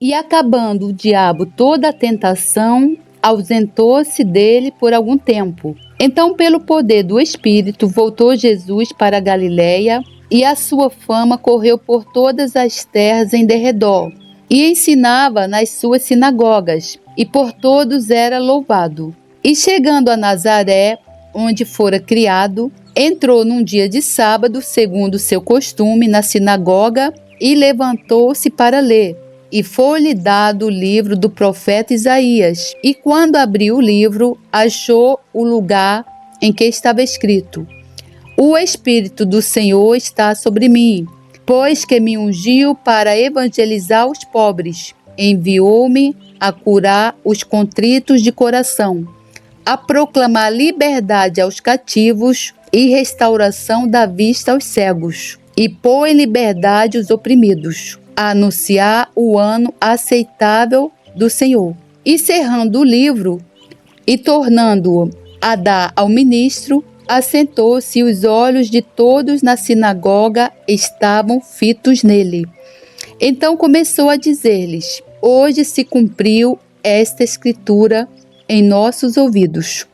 E acabando o diabo toda a tentação, ausentou-se dele por algum tempo. Então, pelo poder do Espírito, voltou Jesus para a Galiléia, e a sua fama correu por todas as terras em derredor. E ensinava nas suas sinagogas, e por todos era louvado. E chegando a Nazaré, onde fora criado, entrou num dia de sábado, segundo seu costume, na sinagoga, e levantou-se para ler. E foi-lhe dado o livro do profeta Isaías. E quando abriu o livro, achou o lugar em que estava escrito: O Espírito do Senhor está sobre mim, pois que me ungiu para evangelizar os pobres. Enviou-me a curar os contritos de coração, a proclamar liberdade aos cativos e restauração da vista aos cegos, e pôr em liberdade os oprimidos, a anunciar o ano aceitável do Senhor. E cerrando o livro e tornando-o a dar ao ministro, assentou-se e os olhos de todos na sinagoga estavam fitos nele. Então começou a dizer-lhes: Hoje se cumpriu esta escritura em nossos ouvidos.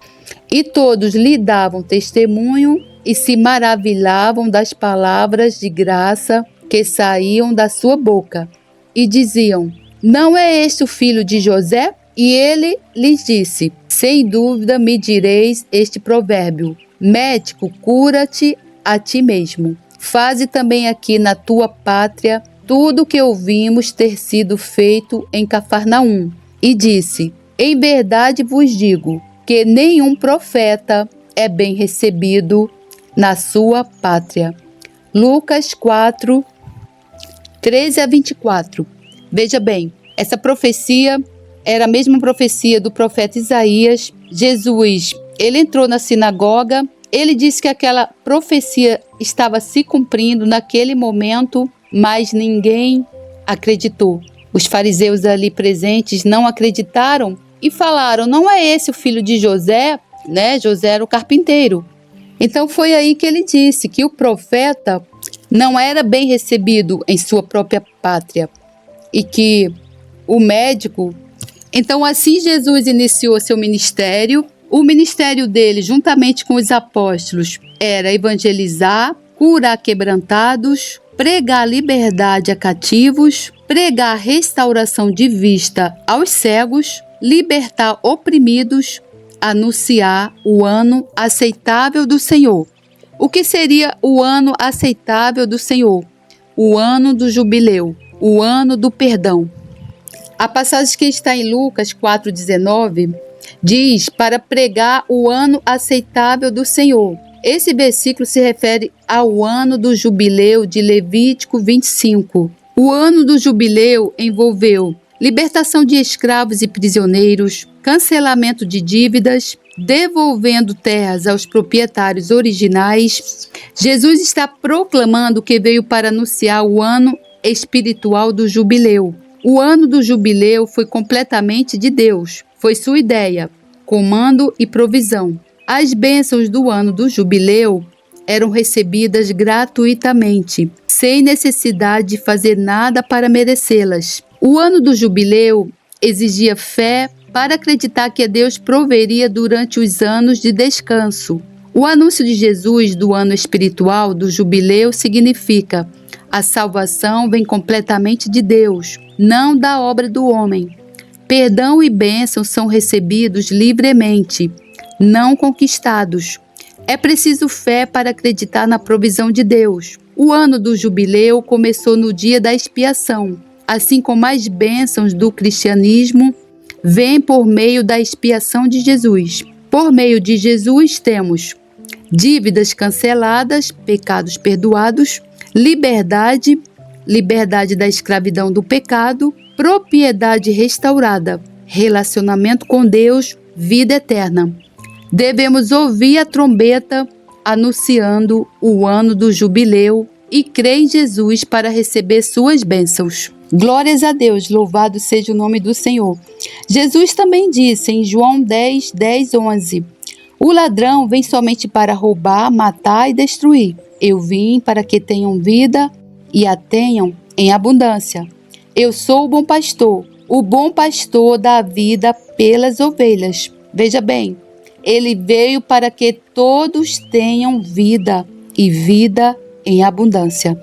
E todos lhe davam testemunho e se maravilhavam das palavras de graça que saíam da sua boca. E diziam: Não é este o filho de José? E ele lhes disse: Sem dúvida me direis este provérbio: Médico, cura-te a ti mesmo. Faze também aqui na tua pátria tudo o que ouvimos ter sido feito em Cafarnaum. E disse: Em verdade vos digo que nenhum profeta é bem recebido na sua pátria. Lucas 4, 13 a 24. Veja bem, essa profecia era a mesma profecia do profeta Isaías. Jesus, ele entrou na sinagoga, ele disse que aquela profecia estava se cumprindo naquele momento, mas ninguém acreditou. Os fariseus ali presentes não acreditaram e falaram: Não é esse o filho de José? Né? José era o carpinteiro. Então foi aí que ele disse que o profeta não era bem recebido em sua própria pátria e que o médico... Então assim Jesus iniciou seu ministério. O ministério dele, juntamente com os apóstolos, era evangelizar, curar quebrantados, pregar liberdade a cativos, pregar restauração de vista aos cegos, libertar oprimidos, anunciar o ano aceitável do Senhor. O que seria o ano aceitável do Senhor? O ano do jubileu, o ano do perdão. A passagem que está em Lucas 4,19 diz: para pregar o ano aceitável do Senhor. Esse versículo se refere ao ano do jubileu de Levítico 25. O ano do jubileu envolveu libertação de escravos e prisioneiros, cancelamento de dívidas, devolvendo terras aos proprietários originais. Jesus está proclamando que veio para anunciar o ano espiritual do jubileu. O ano do jubileu foi completamente de Deus. Foi sua ideia, comando e provisão. As bênçãos do ano do jubileu eram recebidas gratuitamente, sem necessidade de fazer nada para merecê-las. O ano do jubileu exigia fé para acreditar que Deus proveria durante os anos de descanso. O anúncio de Jesus do ano espiritual do jubileu significa: a salvação vem completamente de Deus, não da obra do homem. Perdão e bênção são recebidos livremente, não conquistados. É preciso fé para acreditar na provisão de Deus. O ano do jubileu começou no dia da expiação, assim como as bênçãos do cristianismo vêm por meio da expiação de Jesus. Por meio de Jesus temos dívidas canceladas, pecados perdoados, liberdade da escravidão do pecado, propriedade restaurada, relacionamento com Deus, vida eterna. Devemos ouvir a trombeta anunciando o ano do jubileu e crer em Jesus para receber suas bênçãos. Glórias a Deus, louvado seja o nome do Senhor. Jesus também disse em João 10, 10, 11: O ladrão vem somente para roubar, matar e destruir. Eu vim para que tenham vida e a tenham em abundância. Eu sou o bom pastor. O bom pastor dá a vida pelas ovelhas. Veja bem, ele veio para que todos tenham vida e vida em abundância.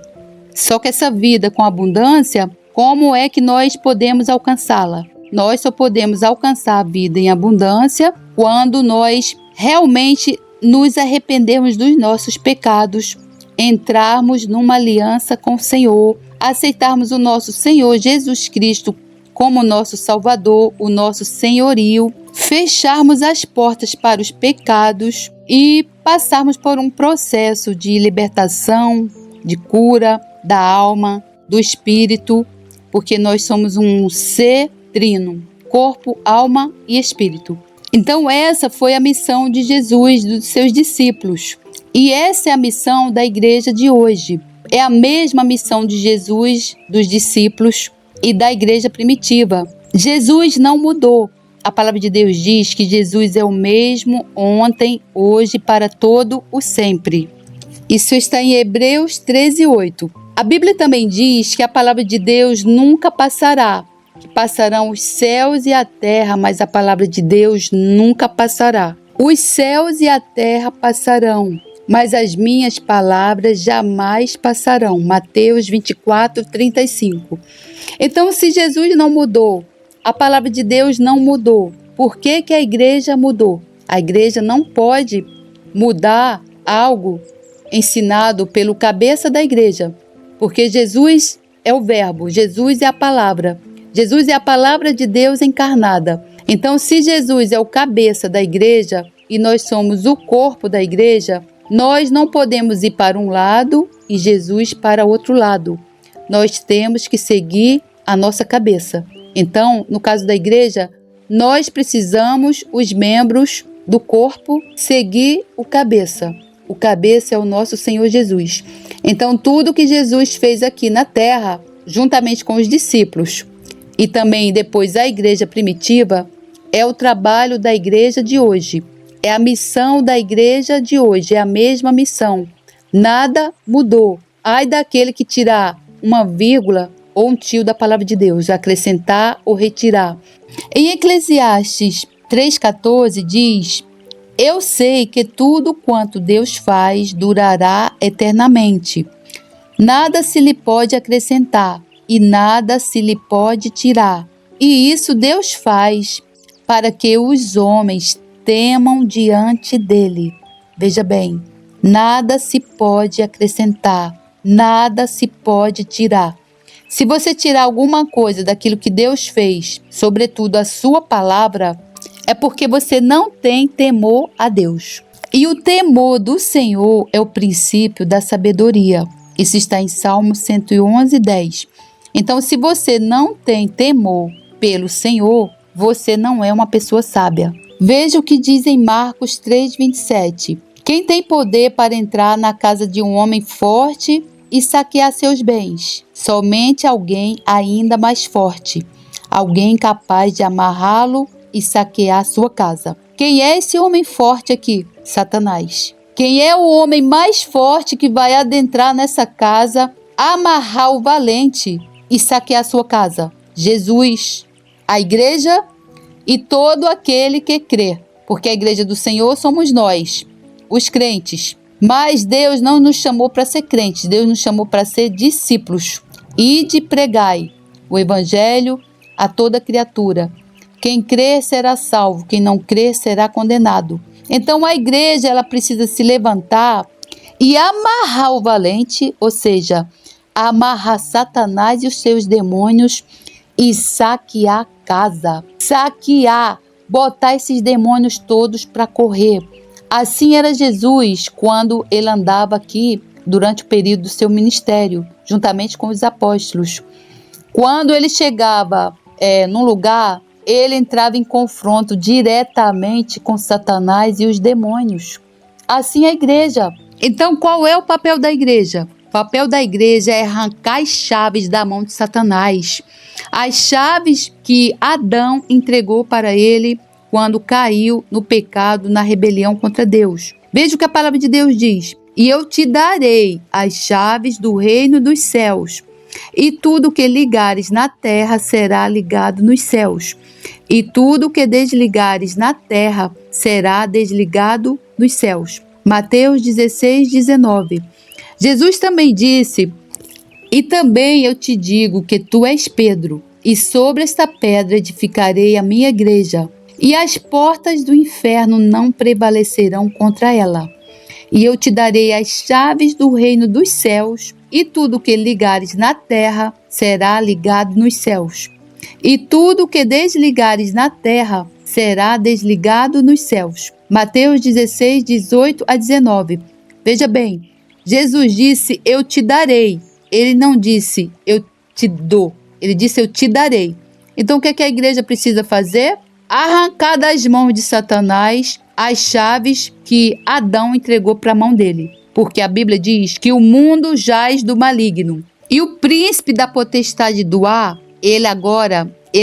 Só que essa vida com abundância, como é que nós podemos alcançá-la? Nós só podemos alcançar a vida em abundância quando nós realmente nos arrependermos dos nossos pecados, entrarmos numa aliança com o Senhor, aceitarmos o nosso Senhor Jesus Cristo como nosso Salvador, o nosso senhorio, fecharmos as portas para os pecados e passarmos por um processo de libertação, de cura da alma, do espírito, porque nós somos um ser trino, corpo, alma e espírito. Então essa foi a missão de Jesus, dos seus discípulos. E essa é a missão da igreja de hoje. É a mesma missão de Jesus, dos discípulos e da igreja primitiva. Jesus não mudou. A palavra de Deus diz que Jesus é o mesmo ontem, hoje, para todo o sempre. Isso está em Hebreus 13:8. A Bíblia também diz que a palavra de Deus nunca passará, que passarão os céus e a terra, mas a palavra de Deus nunca passará. Os céus e a terra passarão, mas as minhas palavras jamais passarão. Mateus 24:35. Então, se Jesus não mudou, a palavra de Deus não mudou, por que que a igreja mudou? A igreja não pode mudar algo ensinado pelo cabeça da igreja, porque Jesus é o verbo, Jesus é a palavra. Jesus é a palavra de Deus encarnada. Então, se Jesus é o cabeça da igreja e nós somos o corpo da igreja, nós não podemos ir para um lado e Jesus para outro lado. Nós temos que seguir a nossa cabeça. Então, no caso da igreja, nós precisamos, os membros do corpo, seguir o cabeça. O cabeça é o nosso Senhor Jesus. Então, tudo que Jesus fez aqui na terra, juntamente com os discípulos, e também depois a igreja primitiva, é o trabalho da igreja de hoje. É a missão da igreja de hoje, é a mesma missão. Nada mudou. Ai daquele que tirar uma vírgula ou um tio da palavra de Deus, acrescentar ou retirar. Em Eclesiastes 3,14 diz: eu sei que tudo quanto Deus faz durará eternamente. Nada se lhe pode acrescentar e nada se lhe pode tirar. E isso Deus faz para que os homens temam diante dele. Veja bem, nada se pode acrescentar, nada se pode tirar. Se você tirar alguma coisa daquilo que Deus fez, sobretudo a sua palavra, é porque você não tem temor a Deus. E o temor do Senhor é o princípio da sabedoria. Isso está em Salmo 111:10. Então, se você não tem temor pelo Senhor, você não é uma pessoa sábia. Veja o que diz em Marcos 3:27. Quem tem poder para entrar na casa de um homem forte e saquear seus bens? Somente alguém ainda mais forte. Alguém capaz de amarrá-lo e saquear sua casa. Quem é esse homem forte aqui? Satanás. Quem é o homem mais forte que vai adentrar nessa casa, amarrar o valente e saquear sua casa? Jesus. A igreja e todo aquele que crê. Porque a igreja do Senhor somos nós, os crentes. Mas Deus não nos chamou para ser crentes, Deus nos chamou para ser discípulos. Ide pregai o evangelho a toda criatura. Quem crer será salvo, quem não crer será condenado. Então a igreja ela precisa se levantar e amarrar o valente, ou seja, amarrar Satanás e os seus demônios e saquear a casa. Saquear, botar esses demônios todos para correr. Assim era Jesus quando ele andava aqui durante o período do seu ministério, juntamente com os apóstolos. Quando ele chegava num lugar, ele entrava em confronto diretamente com Satanás e os demônios. Assim é a igreja. Então, qual é o papel da igreja? O papel da igreja é arrancar as chaves da mão de Satanás. As chaves que Adão entregou para ele quando caiu no pecado, na rebelião contra Deus. Veja o que a palavra de Deus diz. E eu te darei as chaves do reino dos céus. E tudo que ligares na terra será ligado nos céus, e tudo que desligares na terra será desligado nos céus. Mateus 16, 19. Jesus também disse: e também eu te digo que tu és Pedro, e sobre esta pedra edificarei a minha igreja, e as portas do inferno não prevalecerão contra ela. E eu te darei as chaves do reino dos céus, e tudo que ligares na terra será ligado nos céus, e tudo que desligares na terra será desligado nos céus. Mateus 16, 18 a 19. Veja bem, Jesus disse: eu te darei. Ele não disse: eu te dou. Ele disse: eu te darei. Então o que é que a igreja precisa fazer? Arrancar das mãos de Satanás as chaves que Adão entregou para a mão dele. Porque a Bíblia diz que o mundo jaz do maligno. E o príncipe da potestade do ar, ele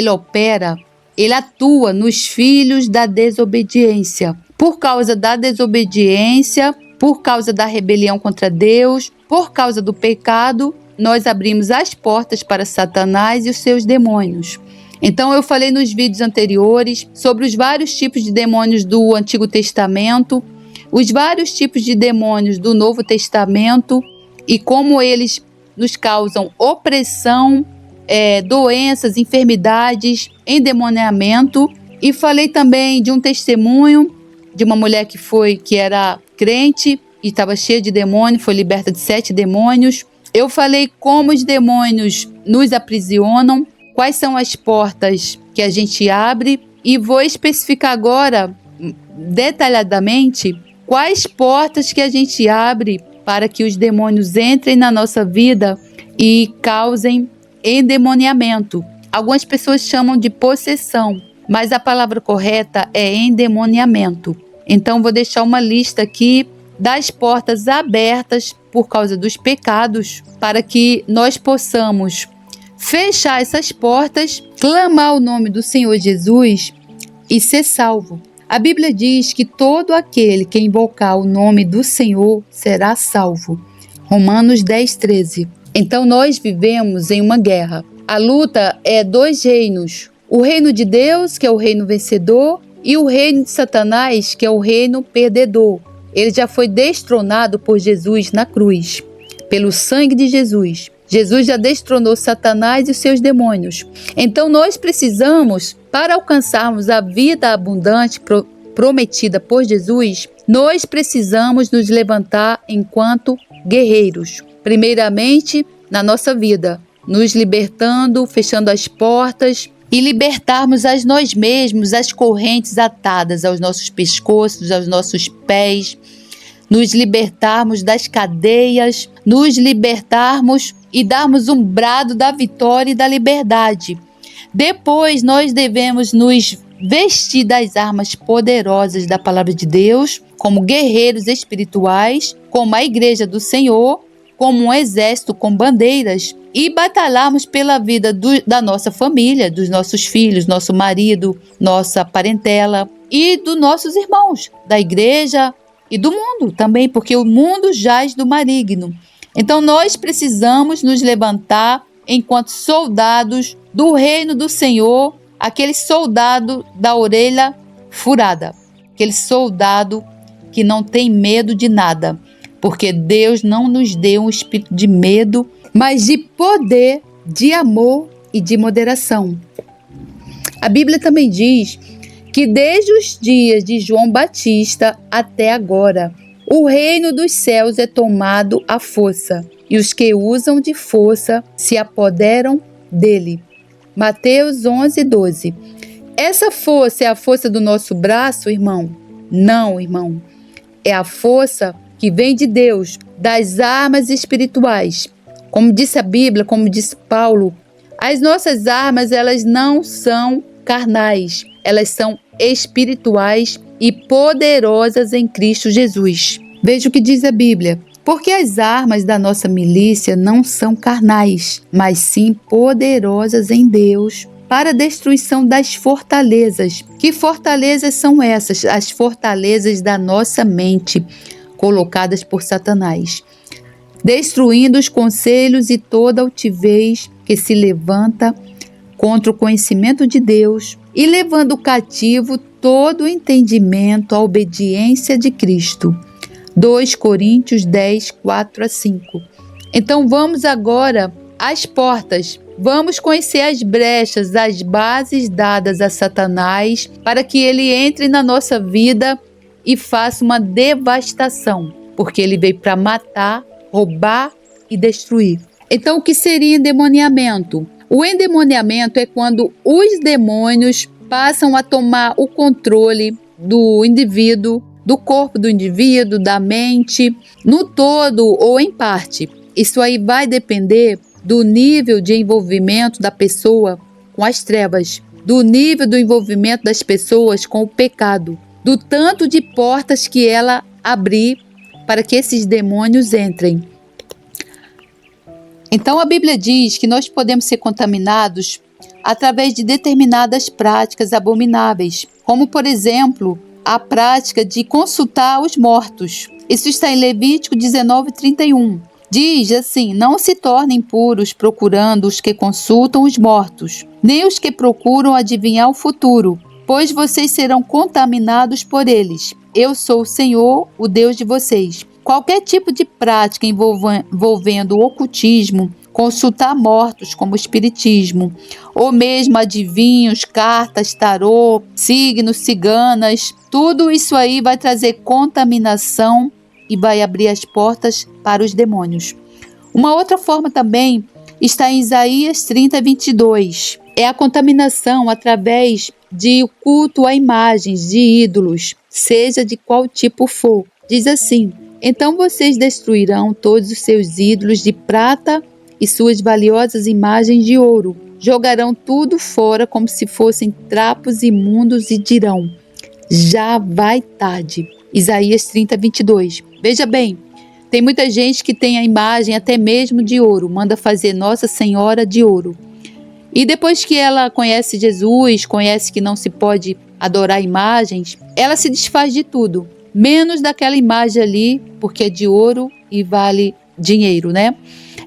opera, ele atua nos filhos da desobediência. Por causa da desobediência, por causa da rebelião contra Deus, por causa do pecado, nós abrimos as portas para Satanás e os seus demônios. Então eu falei nos vídeos anteriores sobre os vários tipos de demônios do Antigo Testamento, os vários tipos de demônios do Novo Testamento e como eles nos causam opressão, doenças, enfermidades, endemoniamento. E falei também de um testemunho de uma mulher que era crente e estava cheia de demônios, foi liberta de 7 demônios. Eu falei como os demônios nos aprisionam, quais são as portas que a gente abre, e vou especificar agora detalhadamente quais portas que a gente abre para que os demônios entrem na nossa vida e causem endemoniamento. Algumas pessoas chamam de possessão, mas a palavra correta é endemoniamento. Então vou deixar uma lista aqui das portas abertas por causa dos pecados, para que nós possamos fechar essas portas, clamar o nome do Senhor Jesus e ser salvo. A Bíblia diz que todo aquele que invocar o nome do Senhor será salvo. Romanos 10, 13. Então nós vivemos em uma guerra. A luta é 2 reinos. O reino de Deus, que é o reino vencedor, e o reino de Satanás, que é o reino perdedor. Ele já foi destronado por Jesus na cruz, pelo sangue de Jesus. Jesus já destronou Satanás e os seus demônios. Então nós precisamos, para alcançarmos a vida abundante prometida por Jesus, nós precisamos nos levantar enquanto guerreiros. Primeiramente, na nossa vida, nos libertando, fechando as portas e libertarmos a nós mesmos as correntes atadas aos nossos pescoços, aos nossos pés, nos libertarmos das cadeias, nos libertarmos e darmos um brado da vitória e da liberdade. Depois nós devemos nos vestir das armas poderosas da palavra de Deus, como guerreiros espirituais, como a igreja do Senhor, como um exército com bandeiras, e batalharmos pela vida da nossa família, dos nossos filhos, nosso marido, nossa parentela e dos nossos irmãos, da igreja e do mundo também, porque o mundo jaz do maligno. Então nós precisamos nos levantar enquanto soldados do reino do Senhor, aquele soldado da orelha furada, aquele soldado que não tem medo de nada, porque Deus não nos deu um espírito de medo, mas de poder, de amor e de moderação. A Bíblia também diz que desde os dias de João Batista até agora, o reino dos céus é tomado à força, e os que usam de força se apoderam dele. Mateus 11, 12. Essa força é a força do nosso braço, irmão? Não, irmão. É a força que vem de Deus, das armas espirituais. Como disse a Bíblia, como disse Paulo, as nossas armas, elas não são carnais, elas são espirituais e poderosas em Cristo Jesus. Veja o que diz a Bíblia. Porque as armas da nossa milícia não são carnais, mas sim poderosas em Deus para a destruição das fortalezas. Que fortalezas são essas? As fortalezas da nossa mente, colocadas por Satanás. destruindo os conselhos e toda altivez que se levanta contra o conhecimento de Deus e levando cativo todo o entendimento à obediência de Cristo. 2 Coríntios 10, 4 a 5. Então vamos agora às portas. Vamos conhecer as brechas, as bases dadas a Satanás para que ele entre na nossa vida e faça uma devastação, porque ele veio para matar, roubar e destruir. Então o que seria endemoniamento? O endemoniamento é quando os demônios passam a tomar o controle do indivíduo, do corpo do indivíduo, da mente, no todo ou em parte. Isso aí vai depender do nível de envolvimento da pessoa com as trevas, do nível do envolvimento das pessoas com o pecado, do tanto de portas que ela abrir para que esses demônios entrem. Então a Bíblia diz que nós podemos ser contaminados através de determinadas práticas abomináveis, como por exemplo, a prática de consultar os mortos. Isso está em Levítico 19:31. Diz assim: não se tornem impuros procurando os que consultam os mortos, nem os que procuram adivinhar o futuro, pois vocês serão contaminados por eles. Eu sou o Senhor, o Deus de vocês. Qualquer tipo de prática envolvendo o ocultismo, consultar mortos como o espiritismo, ou mesmo adivinhos, cartas, tarô, signos, ciganas, tudo isso aí vai trazer contaminação e vai abrir as portas para os demônios. Uma outra forma também está em Isaías 30:22. É a contaminação através de culto a imagens de ídolos, seja de qual tipo for. Diz assim: então vocês destruirão todos os seus ídolos de prata e suas valiosas imagens de ouro. Jogarão tudo fora como se fossem trapos imundos e dirão: já vai tarde. Isaías 30:22. Veja bem, tem muita gente que tem a imagem até mesmo de ouro, manda fazer Nossa Senhora de ouro. E depois que ela conhece Jesus, conhece que não se pode adorar imagens, ela se desfaz de tudo, menos daquela imagem ali, porque é de ouro e vale dinheiro, né?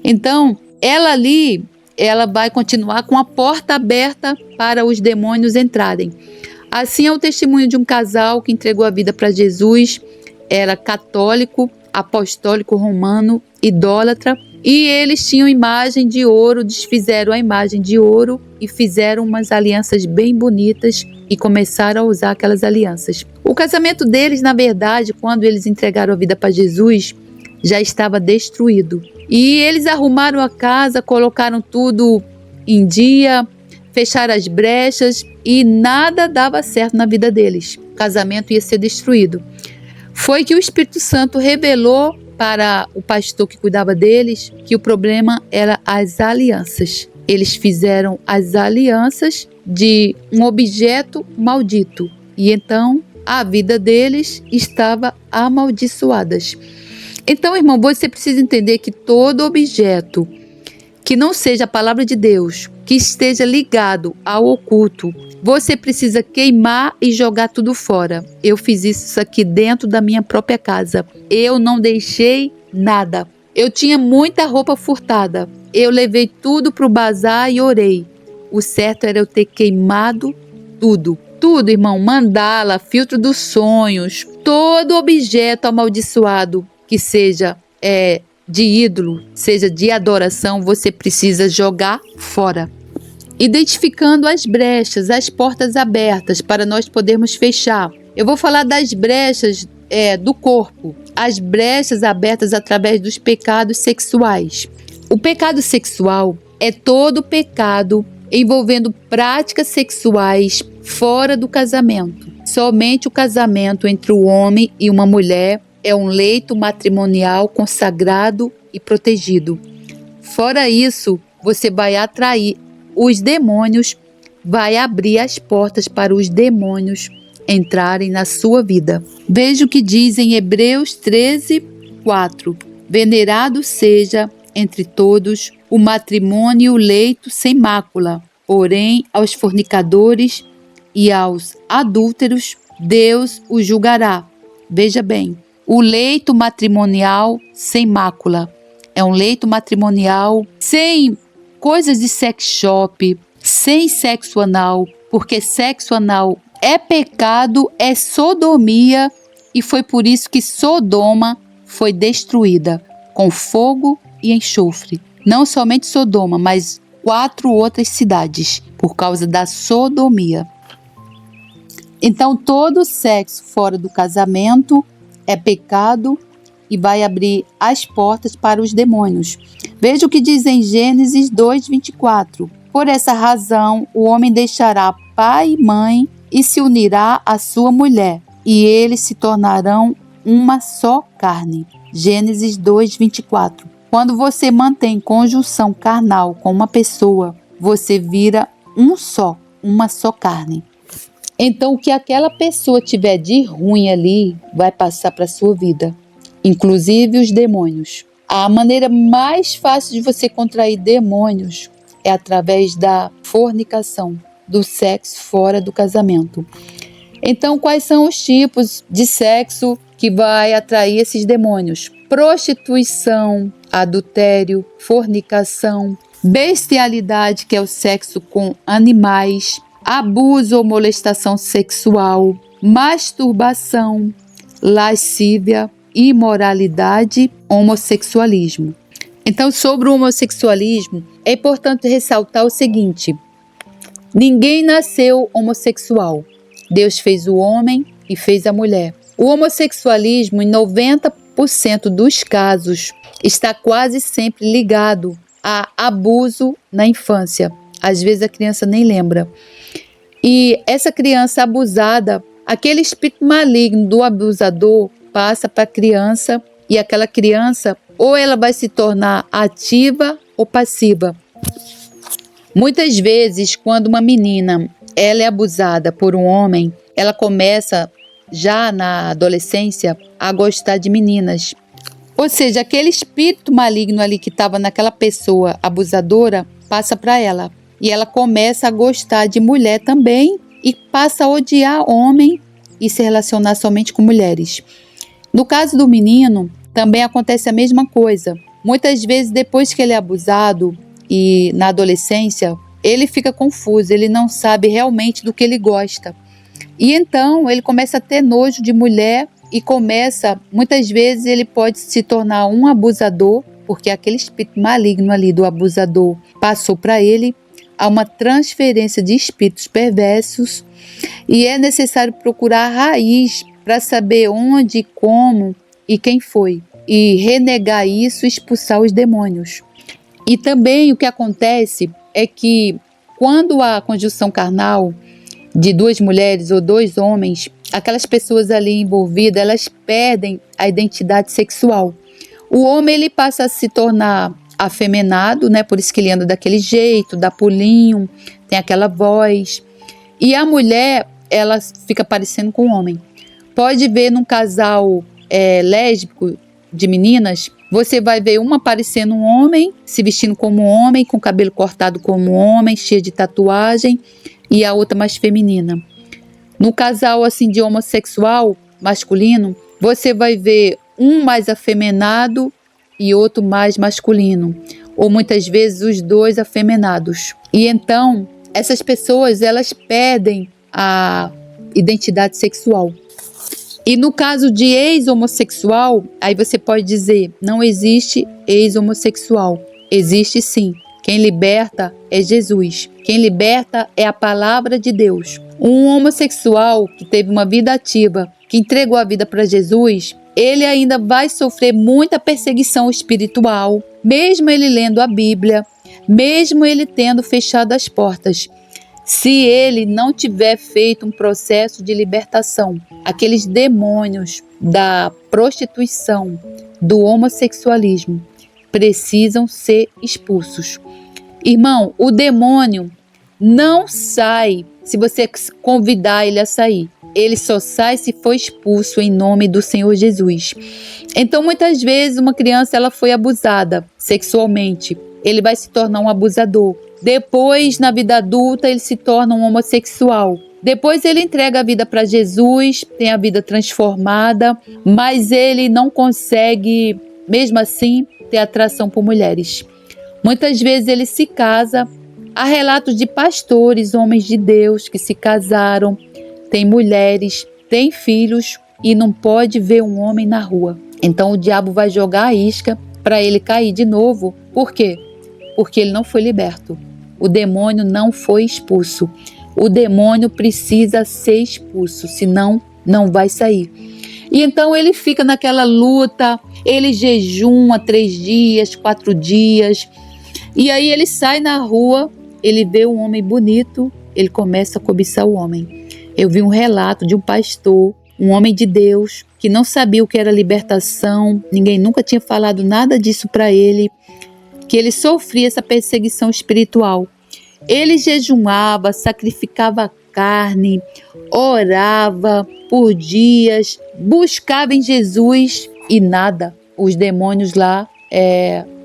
Então, ela ali, ela vai continuar com a porta aberta para os demônios entrarem. Assim é o testemunho de um casal que entregou a vida para Jesus, era católico, apostólico romano, idólatra, e eles tinham imagem de ouro, desfizeram a imagem de ouro e fizeram umas alianças bem bonitas e começaram a usar aquelas alianças. O casamento deles, na verdade, quando eles entregaram a vida para Jesus, já estava destruído. E eles arrumaram a casa, colocaram tudo em dia, fecharam as brechas e nada dava certo na vida deles. O casamento ia ser destruído. Foi que o Espírito Santo revelou para o pastor que cuidava deles que o problema era as alianças. Eles fizeram as alianças de um objeto maldito e então a vida deles estava amaldiçoada. Então, irmão, você precisa entender que todo objeto que não seja a palavra de Deus, que esteja ligado ao oculto, você precisa queimar e jogar tudo fora. Eu fiz isso aqui dentro da minha própria casa. Eu não deixei nada. Eu tinha muita roupa furtada. Eu levei tudo para o bazar e orei. O certo era eu ter queimado tudo. Tudo, irmão, mandala, filtro dos sonhos, todo objeto amaldiçoado que seja de ídolo, seja de adoração, você precisa jogar fora. Identificando as brechas, as portas abertas para nós podermos fechar. Eu vou falar das brechas do corpo, as brechas abertas através dos pecados sexuais. O pecado sexual é todo pecado envolvendo práticas sexuais fora do casamento. Somente o casamento entre o homem e uma mulher é um leito matrimonial consagrado e protegido. Fora isso, você vai atrair os demônios, vai abrir as portas para os demônios entrarem na sua vida. Veja o que diz em Hebreus 13:4. Venerado seja entre todos o matrimônio e o leito sem mácula, porém aos fornicadores e aos adúlteros Deus os julgará. Veja bem, o leito matrimonial sem mácula. é um leito matrimonial, sem coisas de sex shop, sem sexo anal, porque sexo anal é pecado, é sodomia, e foi por isso que Sodoma foi destruída com fogo e enxofre. Não somente Sodoma, mas 4 outras cidades, por causa da sodomia. Então, todo sexo fora do casamento é pecado e vai abrir as portas para os demônios. Veja o que diz em Gênesis 2:24. Por essa razão, o homem deixará pai e mãe e se unirá à sua mulher, e eles se tornarão uma só carne. Gênesis 2:24. Quando você mantém conjunção carnal com uma pessoa, você vira uma só carne. Então, o que aquela pessoa tiver de ruim ali, vai passar para a sua vida, inclusive os demônios. A maneira mais fácil de você contrair demônios é através da fornicação, do sexo fora do casamento. Então, quais são os tipos de sexo que vai atrair esses demônios? Prostituição, adultério, fornicação, bestialidade, que é o sexo com animais, abuso ou molestação sexual, masturbação, lascívia, imoralidade, homossexualismo. Então, sobre o homossexualismo, é importante ressaltar o seguinte: ninguém nasceu homossexual. Deus fez o homem e fez a mulher. O homossexualismo, em 90% dos casos, está quase sempre ligado a abuso na infância. Às vezes a criança nem lembra. E essa criança abusada, aquele espírito maligno do abusador passa para a criança, e aquela criança ou ela vai se tornar ativa ou passiva. Muitas vezes, quando uma menina ela é abusada por um homem, ela começa já na adolescência a gostar de meninas. Ou seja, aquele espírito maligno ali que estava naquela pessoa abusadora passa para ela. E ela começa a gostar de mulher também e passa a odiar homem e se relacionar somente com mulheres. No caso do menino, também acontece a mesma coisa. Muitas vezes, depois que ele é abusado e na adolescência, ele fica confuso, ele não sabe realmente do que ele gosta. E então ele começa a ter nojo de mulher e muitas vezes ele pode se tornar um abusador, porque aquele espírito maligno ali do abusador passou para ele. Há uma transferência de espíritos perversos e é necessário procurar a raiz para saber onde, como e quem foi, e renegar isso e expulsar os demônios. E também o que acontece é que quando há conjunção carnal de 2 mulheres ou 2 homens, aquelas pessoas ali envolvidas, elas perdem a identidade sexual. O homem ele passa a se tornar afeminado, né? Por isso que ele anda daquele jeito, dá pulinho, tem aquela voz. E a mulher, ela fica parecendo com o homem. Pode ver num casal lésbico de meninas, você vai ver uma parecendo um homem, se vestindo como um homem, com o cabelo cortado como um homem, cheia de tatuagem, e a outra mais feminina. No casal assim de homossexual masculino, você vai ver um mais afeminado e outro mais masculino, ou muitas vezes os 2 afeminados. E então, essas pessoas, elas perdem a identidade sexual. E no caso de ex-homossexual, aí você pode dizer, não existe ex-homossexual. Existe sim. Quem liberta é Jesus. Quem liberta é a palavra de Deus. Um homossexual que teve uma vida ativa, que entregou a vida para Jesus, ele ainda vai sofrer muita perseguição espiritual, mesmo ele lendo a Bíblia, mesmo ele tendo fechado as portas. Se ele não tiver feito um processo de libertação, aqueles demônios da prostituição, do homossexualismo, precisam ser expulsos. Irmão, o demônio não sai se você convidar ele a sair. Ele só sai se for expulso em nome do Senhor Jesus. Então, muitas vezes, uma criança ela foi abusada sexualmente. Ele vai se tornar um abusador. Depois, na vida adulta, ele se torna um homossexual. Depois ele entrega a vida para Jesus, tem a vida transformada, mas ele não consegue, mesmo assim, ter atração por mulheres. Muitas vezes ele se casa. Há relatos de pastores, homens de Deus que se casaram, têm mulheres, têm filhos e não pode ver um homem na rua. Então o diabo vai jogar a isca para ele cair de novo. Por quê? Porque ele não foi liberto. O demônio não foi expulso. O demônio precisa ser expulso, senão não vai sair. E então ele fica naquela luta, ele jejuma 3 dias, 4 dias, e aí ele sai na rua, ele vê um homem bonito, ele começa a cobiçar o homem. Eu vi um relato de um pastor, um homem de Deus, que não sabia o que era libertação, ninguém nunca tinha falado nada disso para ele, que ele sofria essa perseguição espiritual. Ele jejumava, sacrificava carne, orava por dias, buscava em Jesus e nada. Os demônios lá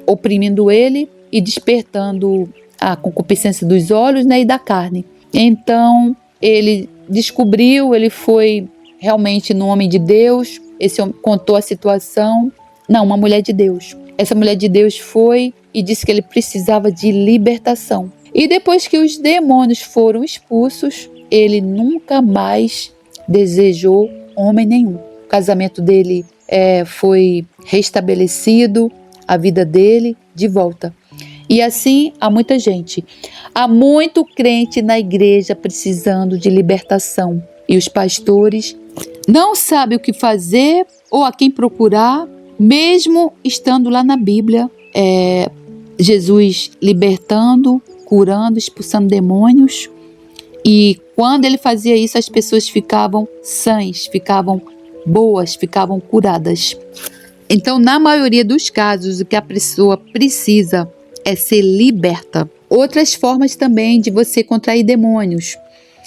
oprimindo ele e despertando a concupiscência dos olhos, né, e da carne. Então ele descobriu, ele foi realmente no homem de Deus, esse homem contou a situação. Não, uma mulher de Deus. Essa mulher de Deus foi e disse que ele precisava de libertação. E depois que os demônios foram expulsos, ele nunca mais desejou homem nenhum. O casamento dele foi restabelecido, a vida dele de volta. E assim há muita gente. Há muito crente na igreja precisando de libertação. E os pastores não sabem o que fazer ou a quem procurar, mesmo estando lá na Bíblia, Jesus libertando, curando, expulsando demônios. E quando ele fazia isso, as pessoas ficavam sãs, ficavam boas, ficavam curadas. Então, na maioria dos casos, o que a pessoa precisa é ser liberta. Outras formas também de você contrair demônios,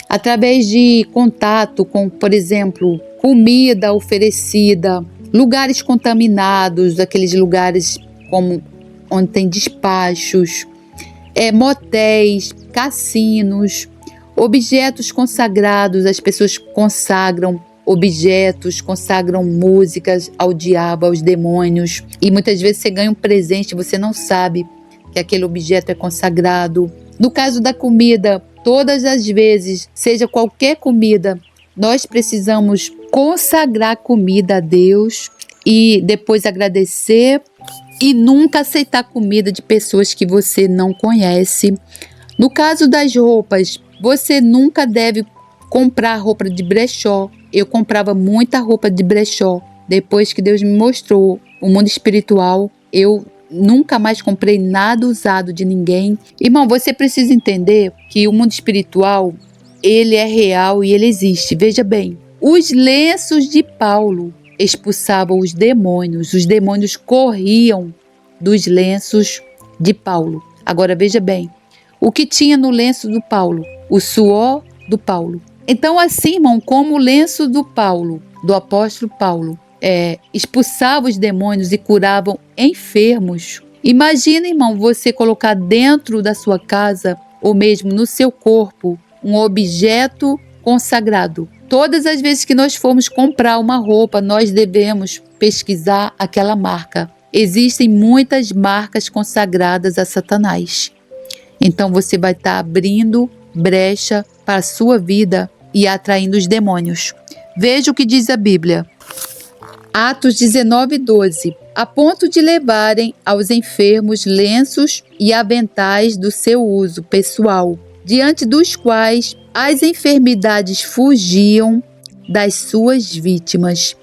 através de contato com, por exemplo, comida oferecida, lugares contaminados, aqueles lugares como onde tem despachos, motéis, cassinos, objetos consagrados. As pessoas consagram objetos, consagram músicas ao diabo, aos demônios, e muitas vezes você ganha um presente, você não sabe que aquele objeto é consagrado. No caso da comida, todas as vezes, seja qualquer comida, nós precisamos consagrar comida a Deus e depois agradecer, e nunca aceitar comida de pessoas que você não conhece. No caso das roupas, você nunca deve comprar roupa de brechó. Eu comprava muita roupa de brechó. Depois que Deus me mostrou o mundo espiritual, eu nunca mais comprei nada usado de ninguém. Irmão, você precisa entender que o mundo espiritual, ele é real e ele existe. Veja bem, os lenços de Paulo expulsavam os demônios corriam dos lenços de Paulo. Agora veja bem, o que tinha no lenço do Paulo? O suor do Paulo. Então assim, irmão, como o lenço do Paulo, do apóstolo Paulo, expulsava os demônios e curavam enfermos. Imagina, irmão, você colocar dentro da sua casa ou mesmo no seu corpo um objeto consagrado. Todas as vezes que nós formos comprar uma roupa, nós devemos pesquisar aquela marca. Existem muitas marcas consagradas a Satanás. Então você vai estar abrindo brecha para a sua vida e atraindo os demônios. Veja o que diz a Bíblia. Atos 19:12. A ponto de levarem aos enfermos lenços e aventais do seu uso pessoal, diante dos quais as enfermidades fugiam das suas vítimas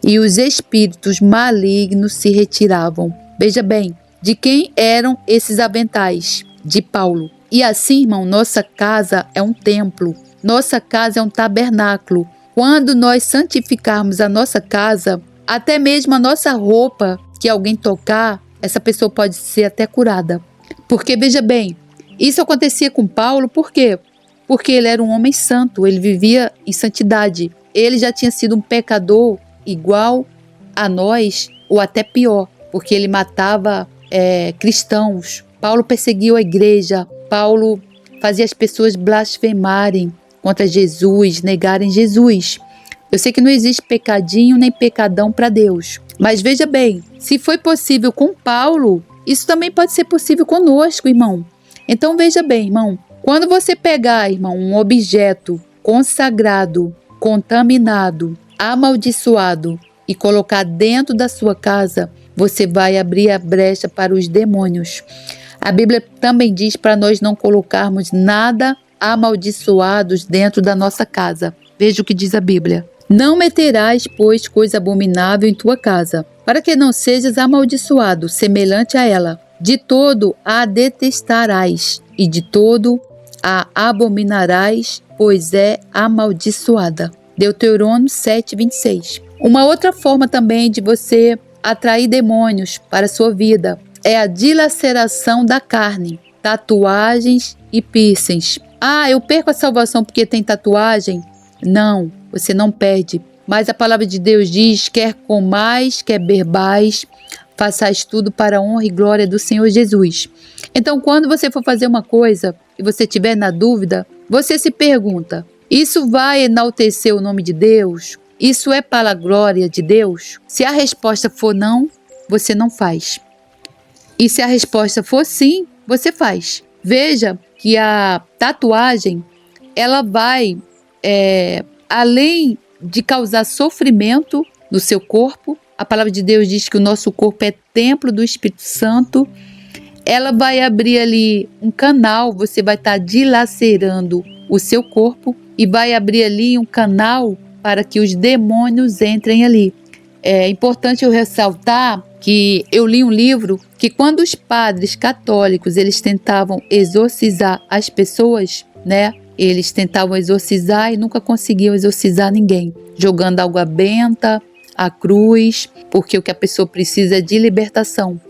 e os espíritos malignos se retiravam. Veja bem, de quem eram esses aventais? De Paulo. E assim, irmão, nossa casa é um templo, nossa casa é um tabernáculo. Quando nós santificarmos a nossa casa, até mesmo a nossa roupa que alguém tocar, essa pessoa pode ser até curada. Porque, veja bem, isso acontecia com Paulo, por quê? Porque ele era um homem santo, ele vivia em santidade. Ele já tinha sido um pecador igual a nós, ou até pior, porque ele matava cristãos. Paulo perseguiu a igreja, Paulo fazia as pessoas blasfemarem contra Jesus, negarem Jesus. Eu sei que não existe pecadinho nem pecadão para Deus. Mas veja bem, se foi possível com Paulo, isso também pode ser possível conosco, irmão. Então veja bem, irmão, quando você pegar, irmão, um objeto consagrado, contaminado, amaldiçoado e colocar dentro da sua casa, você vai abrir a brecha para os demônios. A Bíblia também diz para nós não colocarmos nada amaldiçoados dentro da nossa casa. Veja o que diz a Bíblia. Não meterás, pois, coisa abominável em tua casa, para que não sejas amaldiçoado, semelhante a ela. De todo a detestarás, e de todo a abominarás, pois é amaldiçoada. Deuteronômio 7:26. Uma outra forma também de você atrair demônios para a sua vida é a dilaceração da carne, tatuagens e piercings. Ah, eu perco a salvação porque tem tatuagem? Não, você não perde. Mas a palavra de Deus diz, quer comais, quer bebais, façais tudo para a honra e glória do Senhor Jesus. Então, quando você for fazer uma coisa e você estiver na dúvida, você se pergunta, isso vai enaltecer o nome de Deus? Isso é para a glória de Deus? Se a resposta for não, você não faz. E se a resposta for sim, você faz. Veja que a tatuagem, ela vai, além de causar sofrimento no seu corpo, a palavra de Deus diz que o nosso corpo é templo do Espírito Santo, ela vai abrir ali um canal, você vai estar dilacerando o seu corpo e vai abrir ali um canal para que os demônios entrem ali. É importante eu ressaltar que eu li um livro que quando os padres católicos eles tentavam exorcizar as pessoas, né? Eles tentavam exorcizar e nunca conseguiam exorcizar ninguém, jogando água benta, a cruz, porque o que a pessoa precisa é de libertação.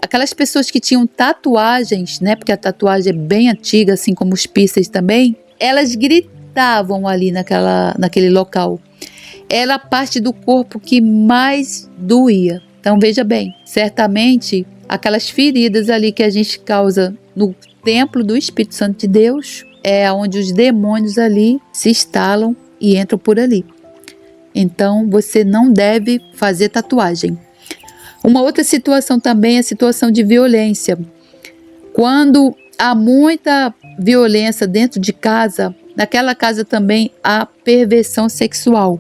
Aquelas pessoas que tinham tatuagens, né? Porque a tatuagem é bem antiga, assim como os piercings também, elas gritavam ali naquele local. Era a parte do corpo que mais doía. Então veja bem, certamente aquelas feridas ali que a gente causa no templo do Espírito Santo de Deus é onde os demônios ali se instalam e entram por ali. Então você não deve fazer tatuagem. Uma outra situação também é a situação de violência. Quando há muita violência dentro de casa, naquela casa também há perversão sexual.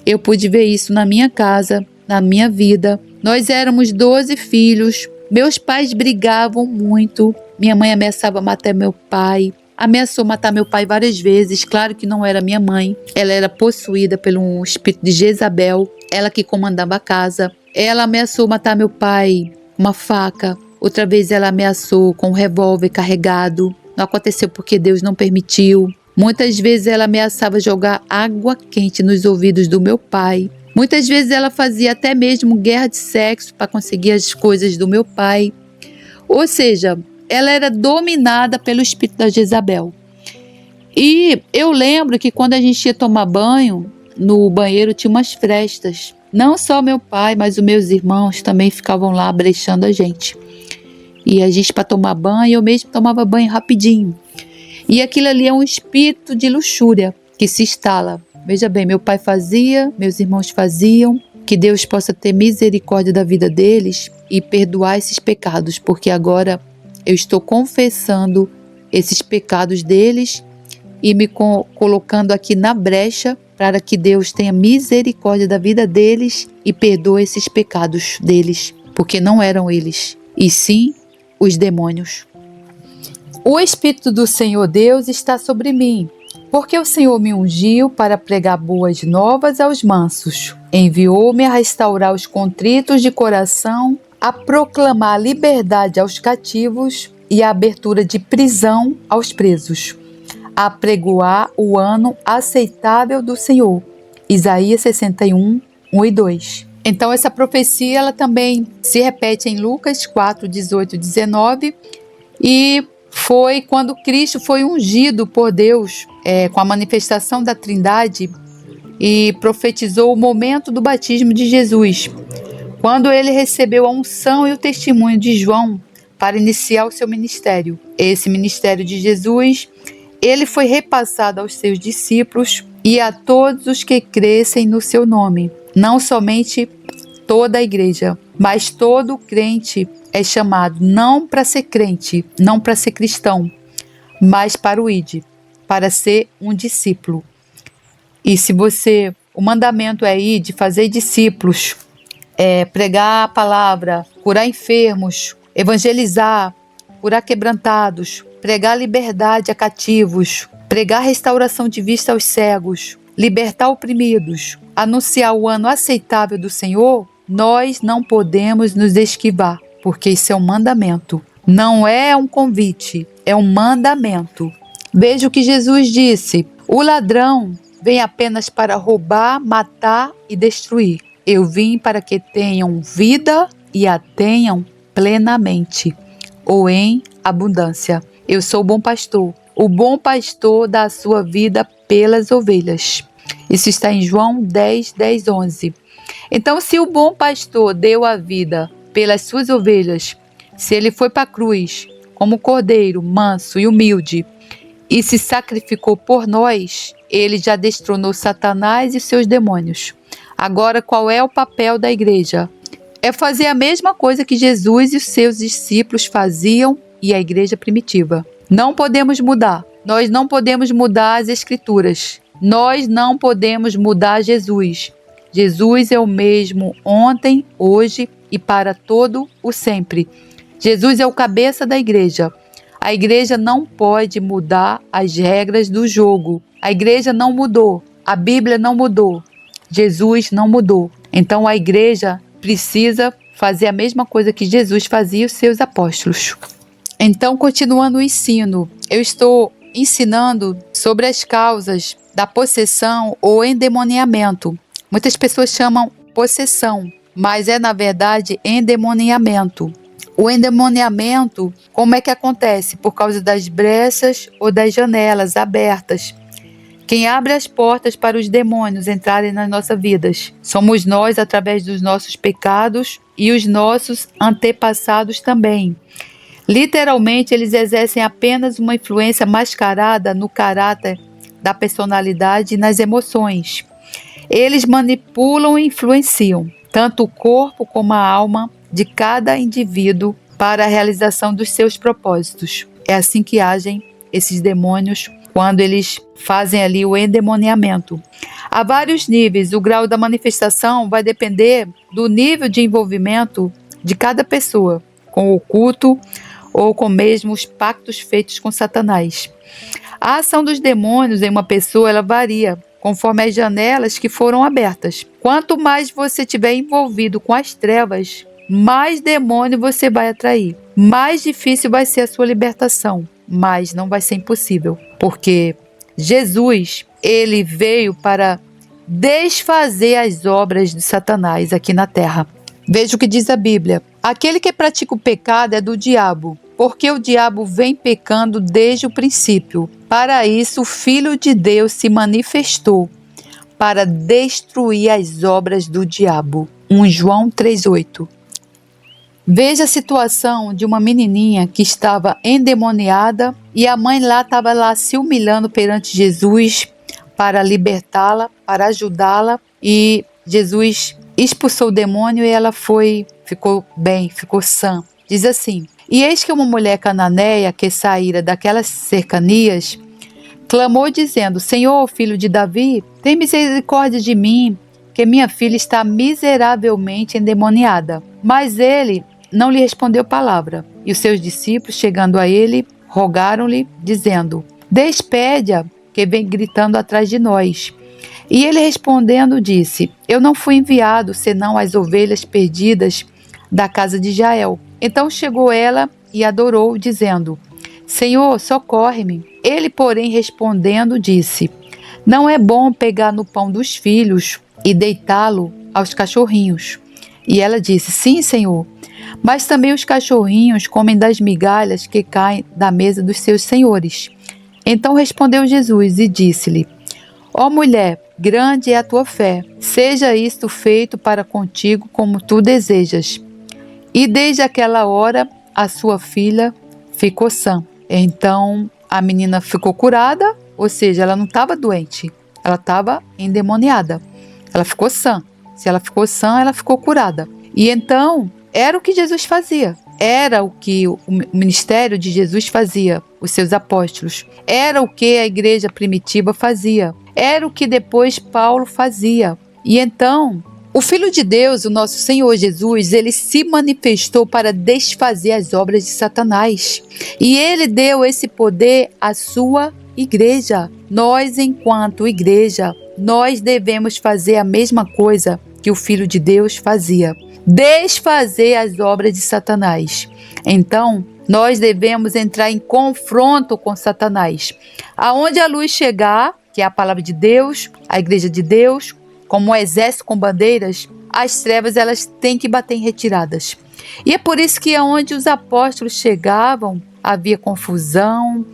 Eu pude ver isso na minha casa, na minha vida. Nós éramos 12 filhos, meus pais brigavam muito, minha mãe ameaçava matar meu pai, ameaçou matar meu pai várias vezes, claro que não era minha mãe, ela era possuída pelo espírito de Jezabel, ela que comandava a casa. Ela ameaçou matar meu pai com uma faca, outra vez ela ameaçou com um revólver carregado, não aconteceu porque Deus não permitiu. Muitas vezes ela ameaçava jogar água quente nos ouvidos do meu pai. Muitas vezes ela fazia até mesmo guerra de sexo para conseguir as coisas do meu pai. Ou seja, ela era dominada pelo espírito da Jezabel. E eu lembro que quando a gente ia tomar banho, no banheiro tinha umas frestas. Não só meu pai, mas os meus irmãos também ficavam lá brechando a gente. E a gente para tomar banho, eu mesmo tomava banho rapidinho. E aquilo ali é um espírito de luxúria que se instala. Veja bem, meu pai fazia, meus irmãos faziam, que Deus possa ter misericórdia da vida deles e perdoar esses pecados, porque agora eu estou confessando esses pecados deles e me colocando aqui na brecha para que Deus tenha misericórdia da vida deles e perdoe esses pecados deles, porque não eram eles, e sim os demônios. O Espírito do Senhor Deus está sobre mim, porque o Senhor me ungiu para pregar boas novas aos mansos. Enviou-me a restaurar os contritos de coração, a proclamar liberdade aos cativos e a abertura de prisão aos presos, a pregoar o ano aceitável do Senhor. Isaías 61, 1 e 2. Então essa profecia ela também se repete em Lucas 4, 18 e 19 e foi quando Cristo foi ungido por Deus com a manifestação da Trindade e profetizou o momento do batismo de Jesus, quando ele recebeu a unção e o testemunho de João para iniciar o seu ministério. Esse ministério de Jesus, ele foi repassado aos seus discípulos e a todos os que crescem no seu nome, não somente toda a igreja. Mas todo crente é chamado não para ser crente, não para ser cristão, mas para o ID, para ser um discípulo. E se o mandamento é ir de fazer discípulos, pregar a palavra, curar enfermos, evangelizar, curar quebrantados, pregar liberdade a cativos, pregar restauração de vista aos cegos, libertar oprimidos, anunciar o ano aceitável do Senhor, nós não podemos nos esquivar, porque isso é um mandamento. Não é um convite, é um mandamento. Veja o que Jesus disse: o ladrão vem apenas para roubar, matar e destruir. Eu vim para que tenham vida e a tenham plenamente, ou em abundância. Eu sou o bom pastor. O bom pastor dá a sua vida pelas ovelhas. Isso está em João 10, 10, 11. Então, se o bom pastor deu a vida pelas suas ovelhas, se ele foi para a cruz como cordeiro manso e humilde e se sacrificou por nós, ele já destronou Satanás e seus demônios. Agora, qual é o papel da igreja? É fazer a mesma coisa que Jesus e os seus discípulos faziam e a igreja primitiva. Não podemos mudar. Nós não podemos mudar as Escrituras. Nós não podemos mudar Jesus. Jesus é o mesmo ontem, hoje e para todo o sempre. Jesus é o cabeça da igreja. A igreja não pode mudar as regras do jogo. A igreja não mudou. A Bíblia não mudou. Jesus não mudou. Então a igreja precisa fazer a mesma coisa que Jesus fazia e os seus apóstolos. Então, continuando o ensino, eu estou ensinando sobre as causas da possessão ou endemoniamento. Muitas pessoas chamam possessão, mas é na verdade endemoniamento. O endemoniamento, como é que acontece? Por causa das brechas ou das janelas abertas. Quem abre as portas para os demônios entrarem nas nossas vidas somos nós, através dos nossos pecados e os nossos antepassados também. Literalmente, eles exercem apenas uma influência mascarada no caráter da personalidade e nas emoções. Eles manipulam e influenciam tanto o corpo como a alma de cada indivíduo para a realização dos seus propósitos. É assim que agem esses demônios quando eles fazem ali o endemoniamento. Há vários níveis. O grau da manifestação vai depender do nível de envolvimento de cada pessoa com o oculto ou com mesmo os pactos feitos com Satanás. A ação dos demônios em uma pessoa, ela varia conforme as janelas que foram abertas. Quanto mais você estiver envolvido com as trevas, mais demônio você vai atrair. Mais difícil vai ser a sua libertação, mas não vai ser impossível, porque Jesus, ele veio para desfazer as obras de Satanás aqui na terra. Veja o que diz a Bíblia. Aquele que pratica o pecado é do diabo, porque o diabo vem pecando desde o princípio. Para isso, o Filho de Deus se manifestou, para destruir as obras do diabo. 1 João 3,8. Veja a situação de uma menininha que estava endemoniada e a mãe estava lá se humilhando perante Jesus para libertá-la, para ajudá-la, e Jesus expulsou o demônio e ela ficou bem, ficou sã. Diz assim: e eis que uma mulher cananeia que saíra daquelas cercanias clamou dizendo: Senhor, filho de Davi, tem misericórdia de mim, que minha filha está miseravelmente endemoniada. Mas ele não lhe respondeu palavra. E os seus discípulos, chegando a ele, rogaram-lhe, dizendo: despede-a, que vem gritando atrás de nós. E ele respondendo disse: eu não fui enviado, senão as ovelhas perdidas da casa de Israel. Então chegou ela e adorou, dizendo: Senhor, socorre-me. Ele, porém, respondendo, disse: não é bom pegar no pão dos filhos e deitá-lo aos cachorrinhos. E ela disse: sim, Senhor, mas também os cachorrinhos comem das migalhas que caem da mesa dos seus senhores. Então respondeu Jesus e disse-lhe: ó mulher, grande é a tua fé, seja isto feito para contigo como tu desejas. E desde aquela hora a sua filha ficou sã. Então a menina ficou curada, ou seja, ela não estava doente, ela estava endemoniada. Ela ficou sã, Se ela ficou sã, ela ficou curada. E então, era o que Jesus fazia. Era o que o ministério de Jesus fazia, os seus apóstolos. Era o que a igreja primitiva fazia. Era o que depois Paulo fazia. E então, o Filho de Deus, o nosso Senhor Jesus, ele se manifestou para desfazer as obras de Satanás. E ele deu esse poder à sua igreja. Nós, enquanto igreja, nós devemos fazer a mesma coisa que o Filho de Deus fazia: desfazer as obras de Satanás. Então, nós devemos entrar em confronto com Satanás. Aonde a luz chegar, que é a palavra de Deus, a igreja de Deus, como um exército com bandeiras, as trevas elas têm que bater em retiradas. E é por isso que aonde os apóstolos chegavam, havia confusão,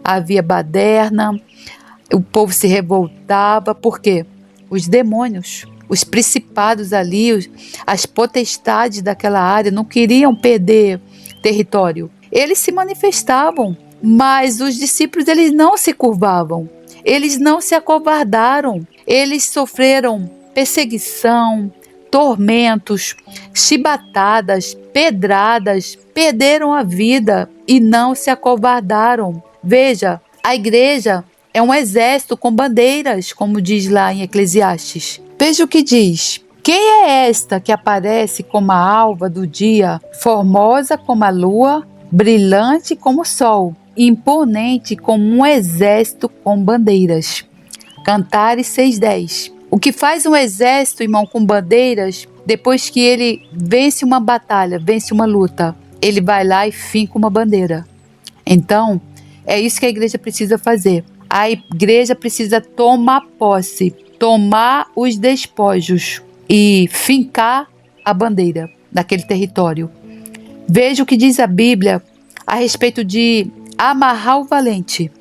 havia baderna, o povo se revoltava. Por quê? Os demônios, os principados ali, as potestades daquela área não queriam perder território. Eles se manifestavam, mas os discípulos eles não se curvavam, eles não se acovardaram, eles sofreram perseguição, tormentos, chibatadas, pedradas, perderam a vida e não se acovardaram. Veja, a igreja é um exército com bandeiras, como diz lá em Eclesiastes. Veja o que diz: quem é esta que aparece como a alva do dia, formosa como a lua, brilhante como o sol, imponente como um exército com bandeiras? Cantares 6:10. O que faz um exército, irmão, com bandeiras, depois que ele vence uma batalha, vence uma luta, ele vai lá e finca uma bandeira. Então, é isso que a igreja precisa fazer. A igreja precisa tomar posse, tomar os despojos e fincar a bandeira naquele território. Veja o que diz a Bíblia a respeito de amarrar o valente.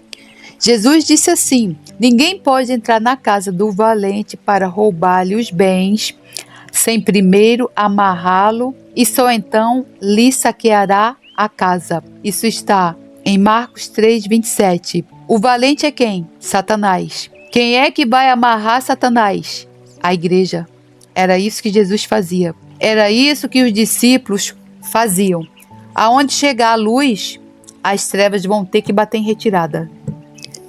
Jesus disse assim: ninguém pode entrar na casa do valente para roubar-lhe os bens, sem primeiro amarrá-lo, e só então lhe saqueará a casa. Isso está em Marcos 3:27. O valente é quem? Satanás. Quem é que vai amarrar Satanás? A igreja. Era isso que Jesus fazia. Era isso que os discípulos faziam. Aonde chegar a luz, as trevas vão ter que bater em retirada.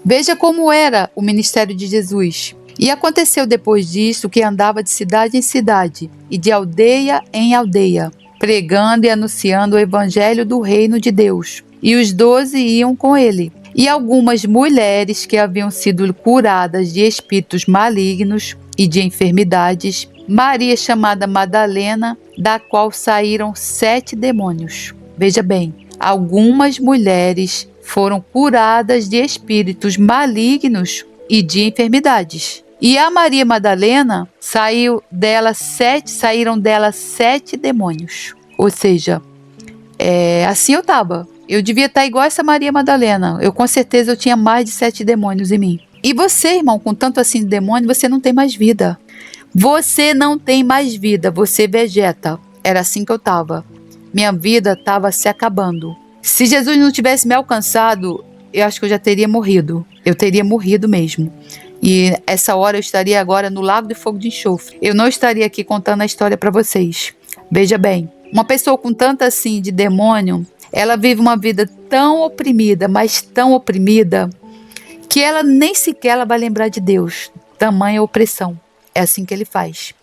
Veja como era o ministério de Jesus. E aconteceu depois disso que andava de cidade em cidade e de aldeia em aldeia, pregando e anunciando o evangelho do reino de Deus. E os 12 iam com ele. E algumas mulheres que haviam sido curadas de espíritos malignos e de enfermidades, Maria chamada Madalena, da qual saíram 7 demônios. Veja bem, algumas mulheres foram curadas de espíritos malignos e de enfermidades. E a Maria Madalena saíram dela 7 demônios. Ou seja, assim eu estava. Eu devia estar igual essa Maria Madalena. Com certeza eu tinha mais de 7 demônios em mim. E você, irmão, com tanto assim de demônio, você não tem mais vida. Você não tem mais vida, você vegeta. Era assim que eu estava. Minha vida estava se acabando. Se Jesus não tivesse me alcançado, eu acho que eu já teria morrido. Eu teria morrido mesmo. E essa hora eu estaria agora no lago de fogo de enxofre. Eu não estaria aqui contando a história para vocês. Veja bem, uma pessoa com tanta assim de demônio, ela vive uma vida tão oprimida, mas tão oprimida, que ela nem sequer ela vai lembrar de Deus. Tamanha opressão. É assim que ele faz.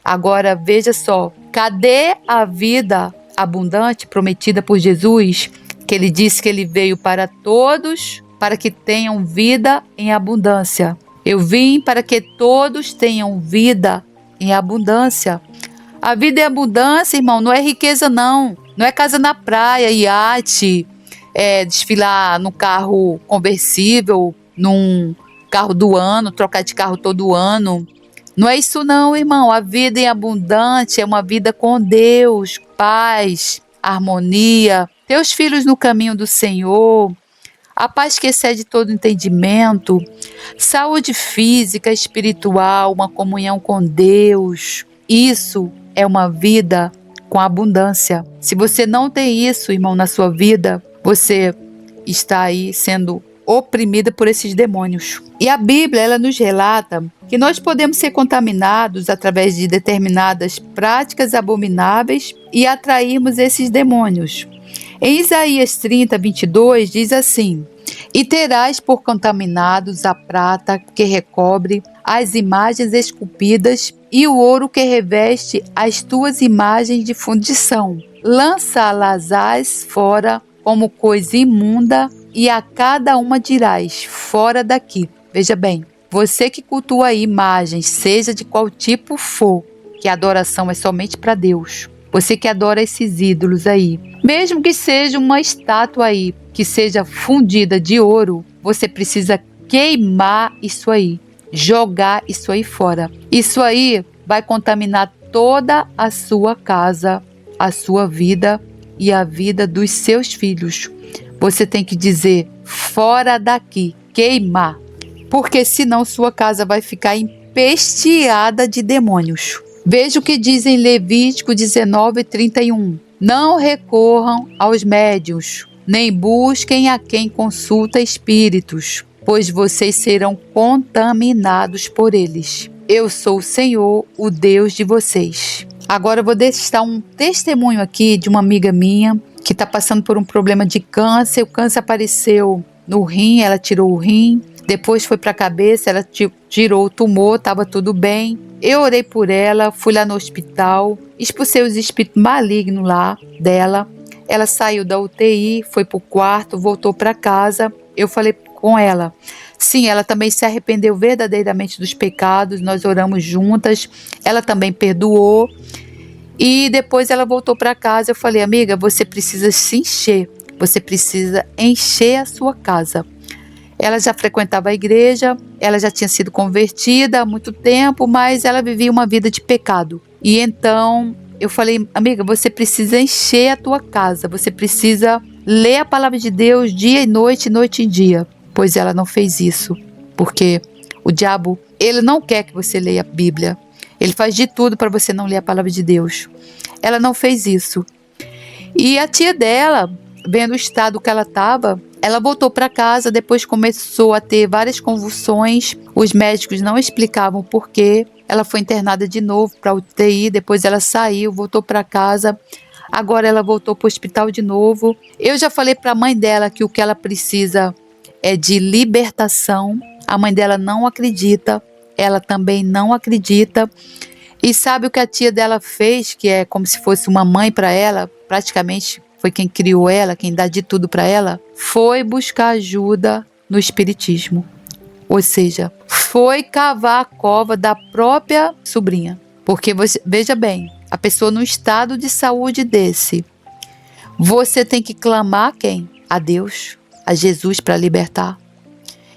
Agora, veja só, cadê a vida abundante prometida por Jesus, que ele disse que ele veio para todos, para que tenham vida em abundância. Eu vim para que todos tenham vida em abundância. A vida em abundância, irmão, não é riqueza não. Não é casa na praia, iate, desfilar no carro conversível, num carro do ano, trocar de carro todo ano. Não é isso não, irmão. A vida em abundância é uma vida com Deus, paz, harmonia, teus filhos no caminho do Senhor, a paz que excede todo entendimento, saúde física, espiritual, uma comunhão com Deus. Isso é uma vida com abundância. Se você não tem isso, irmão, na sua vida, você está aí sendo oprimida por esses demônios. E a Bíblia, ela nos relata que nós podemos ser contaminados através de determinadas práticas abomináveis e atrairmos esses demônios. Em Isaías 30, 22, diz assim: E terás por contaminados a prata que recobre as imagens esculpidas e o ouro que reveste as tuas imagens de fundição. Lança-las fora como coisa imunda, e a cada uma dirás: fora daqui. Veja bem, você que cultua imagens, seja de qual tipo for, que a adoração é somente para Deus. Você que adora esses ídolos aí, mesmo que seja uma estátua aí, que seja fundida de ouro, você precisa queimar isso aí, jogar isso aí fora. Isso aí vai contaminar toda a sua casa, a sua vida e a vida dos seus filhos. Você tem que dizer: fora daqui, queimar, porque senão sua casa vai ficar empesteada de demônios. Veja o que diz em Levítico 19, 31. Não recorram aos médiuns, nem busquem a quem consulta espíritos, pois vocês serão contaminados por eles. Eu sou o Senhor, o Deus de vocês. Agora eu vou deixar um testemunho aqui de uma amiga minha que está passando por um problema de câncer. O câncer apareceu no rim, ela tirou o rim. Depois foi para a cabeça, ela tirou o tumor, estava tudo bem. Eu orei por ela, fui lá no hospital, expulsei os espíritos malignos lá dela. Ela saiu da UTI, foi para o quarto, voltou para casa. Eu falei com ela. Sim, ela também se arrependeu verdadeiramente dos pecados, nós oramos juntas, ela também perdoou. E depois ela voltou para casa. Eu falei: amiga, você precisa se encher, você precisa encher a sua casa. Ela já frequentava a igreja, ela já tinha sido convertida há muito tempo, mas ela vivia uma vida de pecado. E então eu falei: amiga, você precisa encher a tua casa, você precisa ler a palavra de Deus dia e noite e dia. Pois ela não fez isso, porque o diabo, ele não quer que você leia a Bíblia. Ele faz de tudo para você não ler a palavra de Deus. Ela não fez isso. E a tia dela, vendo o estado que ela estava, ela voltou para casa, depois começou a ter várias convulsões. Os médicos não explicavam por quê. Ela foi internada de novo para a UTI, depois ela saiu, voltou para casa. Agora ela voltou para o hospital de novo. Eu já falei para a mãe dela que o que ela precisa é de libertação. A mãe dela não acredita, ela também não acredita. E sabe o que a tia dela fez, que é como se fosse uma mãe para ela, praticamente foi quem criou ela, quem dá de tudo para ela? Foi buscar ajuda no espiritismo. Ou seja, foi cavar a cova da própria sobrinha. Porque você, veja bem, a pessoa num estado de saúde desse, você tem que clamar quem? A Deus, a Jesus para libertar.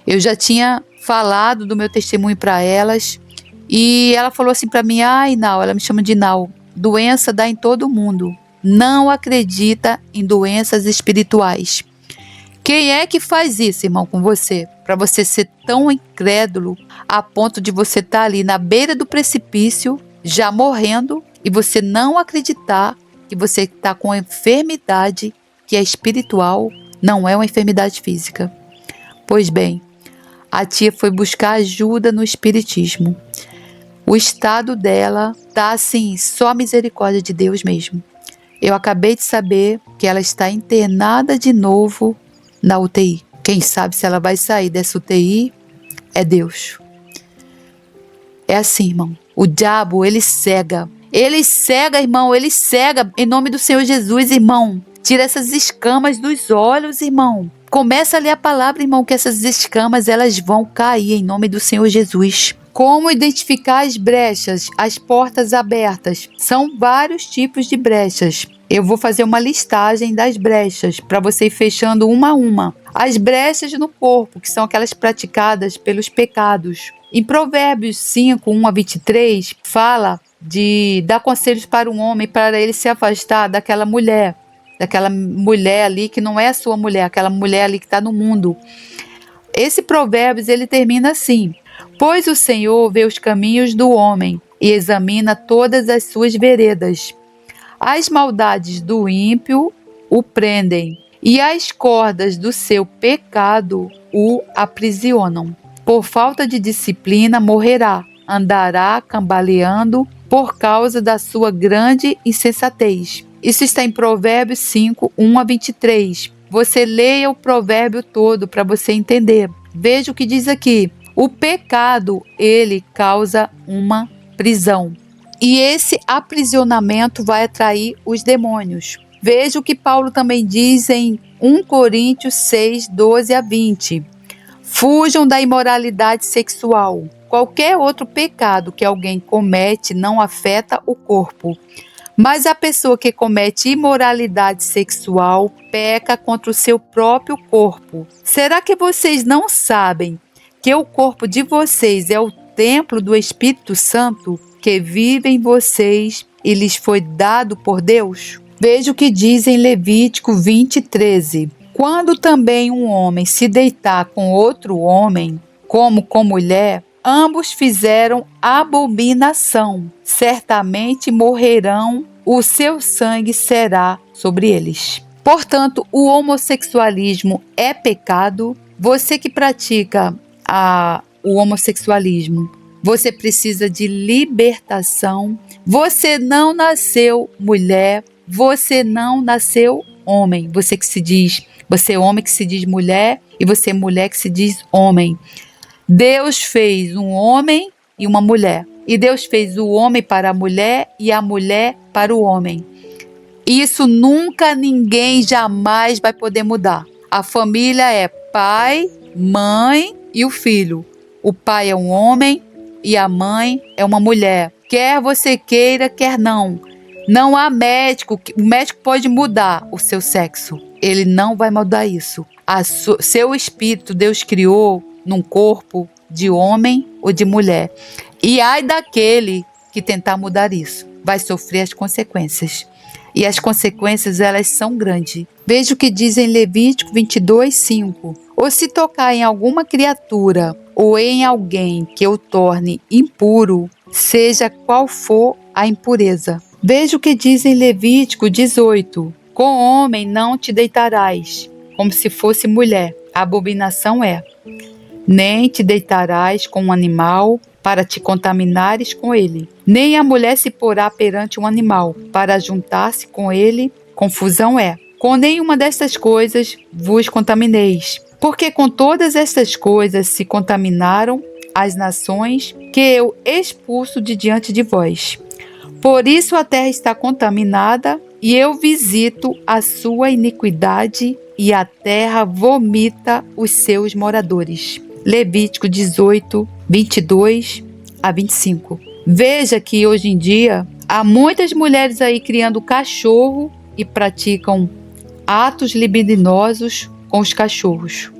Eu já tinha falado do meu testemunho para elas e ela falou assim para mim: ai, Nau, ela me chama de Nau, doença dá em todo mundo. Não acredita em doenças espirituais. Quem é que faz isso, irmão, com você? Para você ser tão incrédulo a ponto de você estar ali na beira do precipício, já morrendo, e você não acreditar que você está com uma enfermidade que é espiritual, não é uma enfermidade física. Pois bem, a tia foi buscar ajuda no espiritismo. O estado dela está assim, só a misericórdia de Deus mesmo. Eu acabei de saber que ela está internada de novo na UTI. Quem sabe se ela vai sair dessa UTI é Deus. É assim, irmão. O diabo, ele cega. Ele cega, irmão. Ele cega. Em nome do Senhor Jesus, irmão. Tira essas escamas dos olhos, irmão. Começa a ler a palavra, irmão, que essas escamas, elas vão cair em nome do Senhor Jesus. Como identificar as brechas, as portas abertas? São vários tipos de brechas. Eu vou fazer uma listagem das brechas para você ir fechando uma a uma. As brechas no corpo, que são aquelas praticadas pelos pecados. Em Provérbios 5, 1 a 23, fala de dar conselhos para um homem para ele se afastar daquela mulher ali que não é a sua mulher, aquela mulher ali que está no mundo. Esse Provérbios, ele termina assim: pois o Senhor vê os caminhos do homem e examina todas as suas veredas. As maldades do ímpio o prendem, e as cordas do seu pecado o aprisionam. Por falta de disciplina morrerá, andará cambaleando por causa da sua grande insensatez. Isso está em Provérbios 5, 1 a 23. Você leia o provérbio todo para você entender. Veja o que diz aqui. O pecado, ele causa uma prisão. E esse aprisionamento vai atrair os demônios. Veja o que Paulo também diz em 1 Coríntios 6, 12 a 20. Fujam da imoralidade sexual. Qualquer outro pecado que alguém comete não afeta o corpo. Mas a pessoa que comete imoralidade sexual peca contra o seu próprio corpo. Será que vocês não sabem que o corpo de vocês é o templo do Espírito Santo que vive em vocês e lhes foi dado por Deus? Veja o que diz em Levítico 20, 13. Quando também um homem se deitar com outro homem, como com mulher, ambos fizeram abominação. Certamente morrerão, o seu sangue será sobre eles. Portanto, o homossexualismo é pecado. Você que pratica o homossexualismo, você precisa de libertação. Você não nasceu mulher, você não nasceu homem. Você é homem que se diz mulher e você é mulher que se diz homem. Deus fez um homem e uma mulher. E Deus fez o homem para a mulher e a mulher para o homem. Isso nunca, ninguém, jamais vai poder mudar. A família é pai, mãe e o filho. O pai é um homem e a mãe é uma mulher. Quer você queira, quer não. Não há médico. O médico pode mudar o seu sexo. Ele não vai mudar isso. Seu espírito Deus criou num corpo de homem ou de mulher. E ai daquele que tentar mudar isso. Vai sofrer as consequências. E as consequências, elas são grandes. Veja o que diz em Levítico 22, 5. Ou se tocar em alguma criatura ou em alguém que o torne impuro, seja qual for a impureza. Veja o que diz em Levítico 18. Com homem não te deitarás, como se fosse mulher. A abominação é. Nem te deitarás com um animal, para te contaminares com ele. Nem a mulher se porá perante um animal, para juntar-se com ele, confusão é. Com nenhuma destas coisas vos contamineis, porque com todas estas coisas se contaminaram as nações que eu expulso de diante de vós. Por isso a terra está contaminada, e eu visito a sua iniquidade, e a terra vomita os seus moradores. Levítico 18, 22 a 25. Veja que hoje em dia há muitas mulheres aí criando cachorro e praticam atos libidinosos com os cachorros.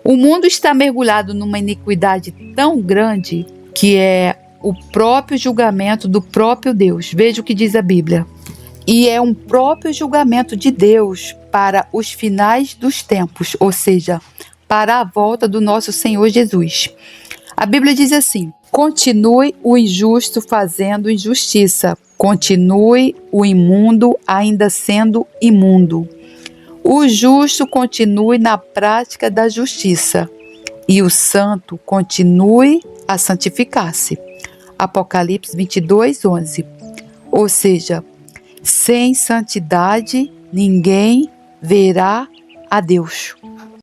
O mundo está mergulhado numa iniquidade tão grande que é o próprio julgamento do próprio Deus. Veja o que diz a Bíblia. E é um próprio julgamento de Deus para os finais dos tempos, ou seja, para a volta do nosso Senhor Jesus. A Bíblia diz assim: continue o injusto fazendo injustiça, continue o imundo ainda sendo imundo. O justo continue na prática da justiça, e o santo continue a santificar-se. Apocalipse 22, 11. Ou seja, sem santidade ninguém verá a Deus.